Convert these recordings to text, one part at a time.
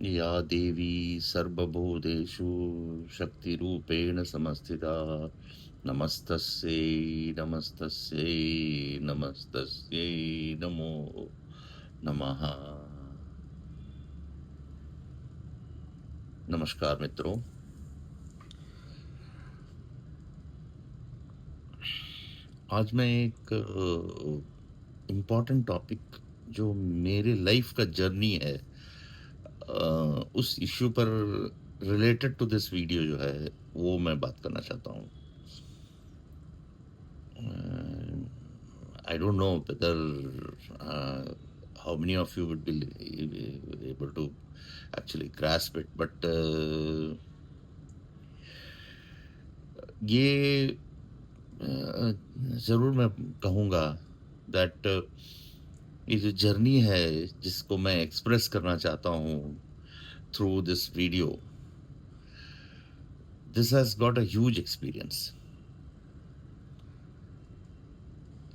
या देवी सर्वभूतेषु शक्तिरूपेण संस्थिता नमस्तस्यै नमस्तस्यै नमस्तस्यै नमो नमः। नमस्कार मित्रों, आज मैं एक इम्पॉर्टेंट टॉपिक जो मेरे लाइफ का जर्नी है उस इश्यू पर रिलेटेड टू दिस वीडियो जो है वो मैं बात करना चाहता हूँ। I don't know whether how many of you would be able to actually grasp it, but ये ज़रूर मैं कहूँगा दैट ये जो जर्नी है जिसको मैं एक्सप्रेस करना चाहता हूँ through this video, this has got a huge experience.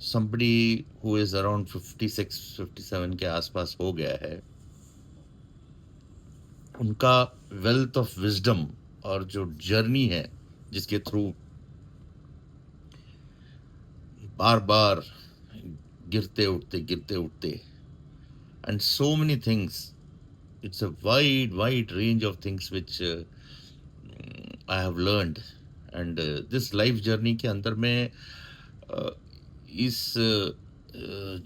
somebody who is around 56-57 के आसपास हो गया है, उनका वेल्थ ऑफ विजडम और जो जर्नी है जिसके थ्रू बार बार गिरते उठते and so many things, it's a wide range of things which I have learned. And this life journey के अंदर में इस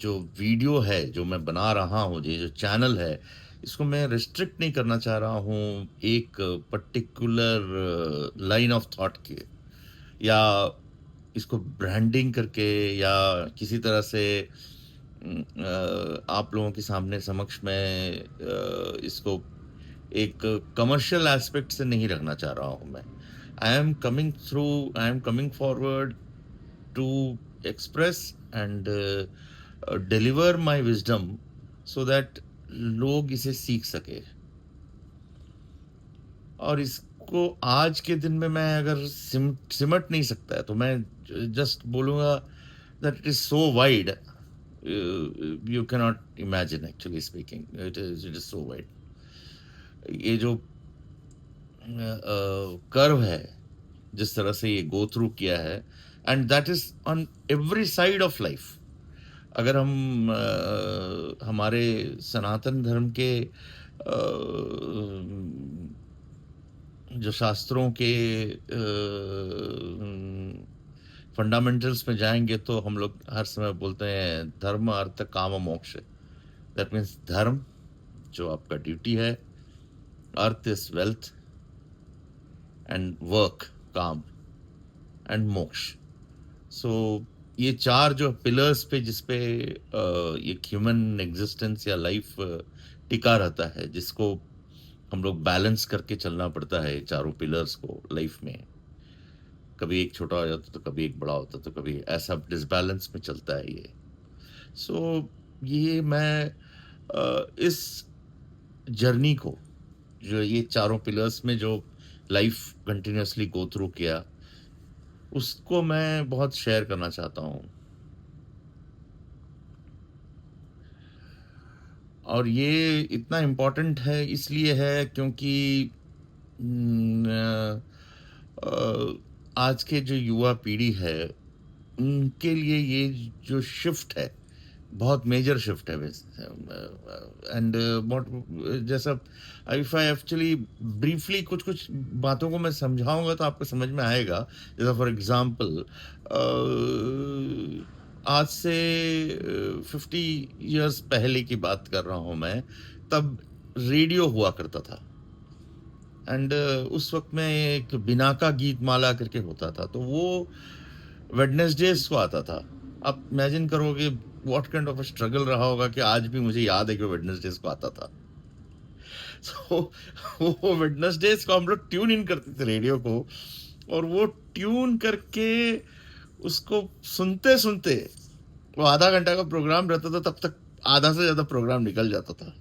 जो वीडियो है जो मैं बना रहा हूँ, ये जो चैनल है, इसको मैं रिस्ट्रिक्ट नहीं करना चाह रहा हूँ एक पर्टिकुलर लाइन ऑफ थॉट के, या इसको ब्रांडिंग करके, या किसी तरह से आप लोगों के सामने समक्ष में इसको एक कमर्शियल एस्पेक्ट से नहीं रखना चाह रहा हूँ मैं। I am coming forward to express and deliver my wisdom so that लोग इसे सीख सके। और इसको आज के दिन में मैं अगर सिमट नहीं सकता है तो मैं जस्ट बोलूँगा that it is so wide, you cannot imagine actually speaking, it is so wide। ये जो कर्व है जिस तरह से ये गो थ्रू किया है, and that is on every side of life. अगर हम हमारे सनातन धर्म के जो शास्त्रों के फंडामेंटल्स में जाएंगे तो हम लोग हर समय बोलते हैं धर्म अर्थ काम मोक्ष। दैट मीन्स धर्म जो आपका ड्यूटी है, earth is wealth, and work काम, एंड मोक्ष। सो ये चार जो पिलर्स पे जिसपे एक ह्यूमन एग्जिस्टेंस या लाइफ टिका रहता है, जिसको हम लोग बैलेंस करके चलना पड़ता है चारों पिलर्स को लाइफ में। कभी एक छोटा हो जाता तो कभी एक बड़ा होता, तो कभी ऐसा डिसबैलेंस में चलता है ये। सो ये मैं इस जर्नी को, जो ये चारों पिलर्स में जो लाइफ कंटिन्यूसली गो थ्रू किया, उसको मैं बहुत शेयर करना चाहता हूँ। और ये इतना इम्पोर्टेंट है इसलिए है क्योंकि आज के जो युवा पीढ़ी है उनके लिए ये जो शिफ्ट है बहुत मेजर शिफ्ट है। एंड जैसा इफ आई एक्चुअली ब्रीफली कुछ बातों को मैं समझाऊंगा तो आपको समझ में आएगा। जैसा फॉर एग्जांपल आज से 50 इयर्स पहले की बात कर रहा हूं मैं, तब रेडियो हुआ करता था। एंड उस वक्त में एक बिनाका गीत माला करके होता था, तो वो वेडनेसडेज को आता था। आप इमेजिन करोगे व्हाट काइंड ऑफ स्ट्रगल रहा होगा कि आज भी मुझे याद है कि वेडनेसडेज को आता था। सो वो वेडनेसडेज को हम लोग ट्यून इन करते थे रेडियो को, और वो ट्यून करके उसको सुनते सुनते वो आधा घंटा का प्रोग्राम रहता था, तब तक आधा से ज्यादा प्रोग्राम निकल जाता था।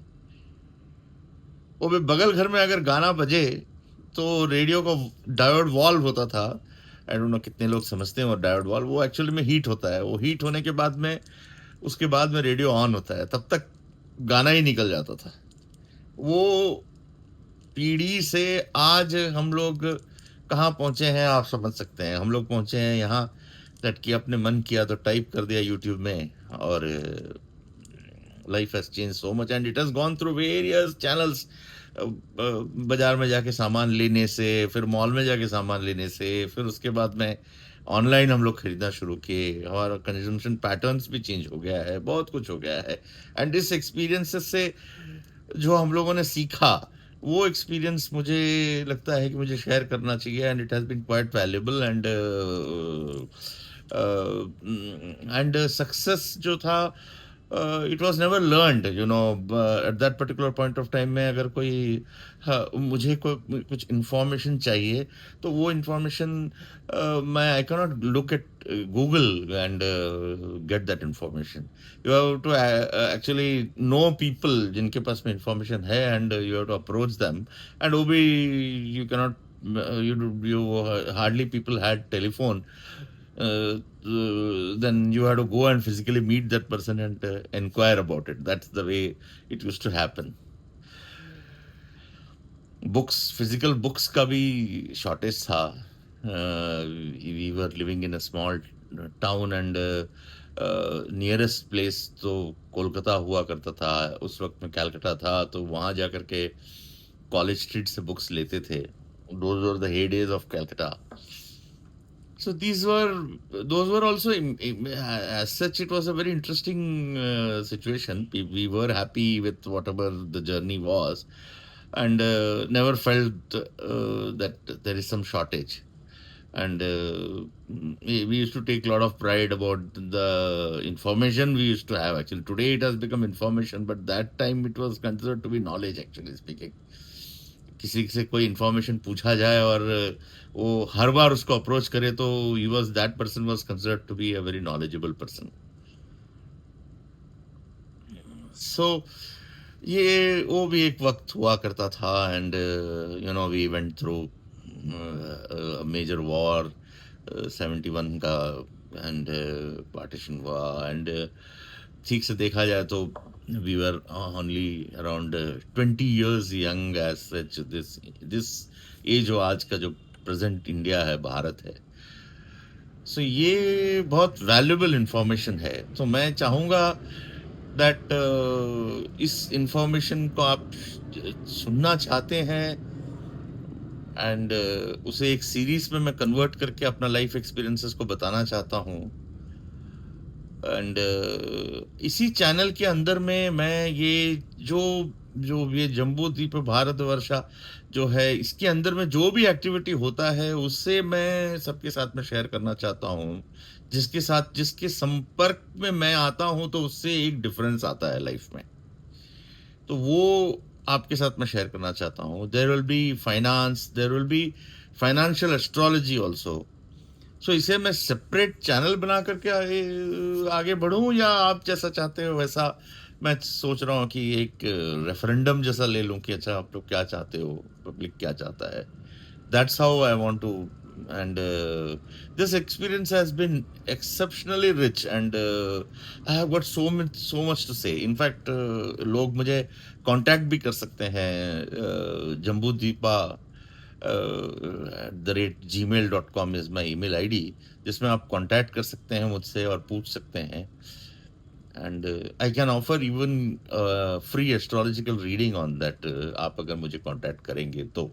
वो भी बगल घर में अगर गाना बजे तो रेडियो का डायोड वॉल्व होता था। आई डोंट नो कितने लोग समझते हैं वो डायोड वॉल्व, वो एक्चुअली में हीट होता है। वो हीट होने के बाद में उसके बाद में रेडियो ऑन होता है, तब तक गाना ही निकल जाता था। वो पीढ़ी से आज हम लोग कहाँ पहुँचे हैं आप समझ सकते हैं। हम लोग पहुँचे हैं यहाँ दैट कि आपने मन किया तो टाइप कर दिया यूट्यूब में और life has changed so much and it has gone through various channels. बाज़ार में जाके सामान लेने से, फिर मॉल में जाके सामान लेने से, फिर उसके बाद में ऑनलाइन हम लोग खरीदना शुरू किए। हमारा कंज़म्पशन पैटर्न्स भी चेंज हो गया है, बहुत कुछ हो गया है। एंड इस एक्सपीरियंसेस से जो हम लोगों ने सीखा, वो एक्सपीरियंस मुझे लगता है कि मुझे शेयर करना चाहिए and it has been quite valuable and success जो था it was never learned you know at that particular point of time में। अगर कोई मुझे कोई कुछ इंफॉर्मेशन चाहिए तो वो इंफॉर्मेशन मैं I cannot look at Google and get that information. You have to actually know people जिनके पास में इंफॉर्मेशन है and you have to approach them and वो भी you cannot you hardly people had telephone, then you had to go and physically meet that person and inquire about it. That's the way it used to happen. Books, physical books का भी shortage था. We were living in a small town and nearest place तो कोलकाता हुआ करता था। उस वक्त में कैलकाटा था तो वहाँ जा कर के कॉलेज स्ट्रीट से बुक्स लेते थे। Those were the heydays of Calcutta. So those were also, as such, it was a very interesting situation. We were happy with whatever the journey was, and never felt that there is some shortage. And we used to take a lot of pride about the information we used to have. Actually, today it has become information, but that time it was considered to be knowledge. Actually speaking. किसी से कोई information पूछा जाए और वो हर बार उसको approach करे तो he was that person was considered to be a very knowledgeable person. So ये वो भी एक वक्त हुआ करता था and you know we went through major war 71 का एंड पार्टीशन हुआ एंड ठीक से देखा जाए तो we were only around 20 years young as such. This ये जो आज का जो प्रेजेंट इंडिया है, भारत है, सो ये बहुत वैल्यूबल इंफॉर्मेशन है। तो मैं चाहूँगा दैट इस इंफॉर्मेशन को आप सुनना चाहते हैं एंड उसे एक सीरीज में मैं कन्वर्ट करके अपना लाइफ एक्सपीरियंसेस को बताना चाहता हूँ। एंड इसी चैनल के अंदर में मैं ये जो ये जम्बू द्वीप भारतवर्षा जो है, इसके अंदर में जो भी एक्टिविटी होता है उससे मैं सबके साथ में शेयर करना चाहता हूँ। जिसके संपर्क में मैं आता हूँ तो उससे एक डिफरेंस आता है लाइफ में, तो वो आपके साथ मैं शेयर करना चाहता हूँ। There will be finance, there will be financial astrology also. So इसे मैं सेपरेट चैनल बना करके आगे बढ़ूं या आप जैसा चाहते हो वैसा। मैं सोच रहा हूँ कि एक रेफरेंडम जैसा ले लूं कि अच्छा आप लोग क्या चाहते हो, पब्लिक क्या चाहता है। That's how I want to and this experience has been exceptionally rich and I have got so much to say. In fact लोग मुझे कांटेक्ट भी कर सकते हैं। Jambu Deepa @gmail.com is my email ID, जिसमें आप कांटेक्ट कर सकते हैं मुझसे और पूछ सकते हैं। And I can offer even free astrological reading on that, आप अगर मुझे कांटेक्ट करेंगे तो।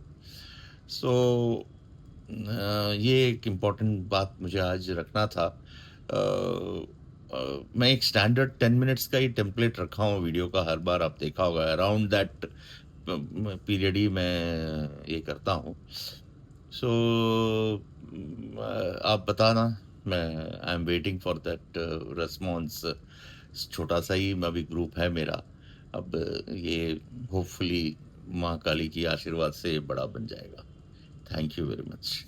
सो ये एक इम्पॉर्टेंट बात मुझे आज रखना था। मैं एक स्टैंडर्ड 10 मिनट्स का ही टेम्पलेट रखा हूँ वीडियो का। हर बार आप देखा होगा अराउंड दैट पीरियड ही मैं ये करता हूँ। सो आप बताना, मैं I am waiting for that response. छोटा सा ही अभी ग्रुप है मेरा, अब ये होपफुली माँ काली की आशीर्वाद से बड़ा बन जाएगा। Thank you very much.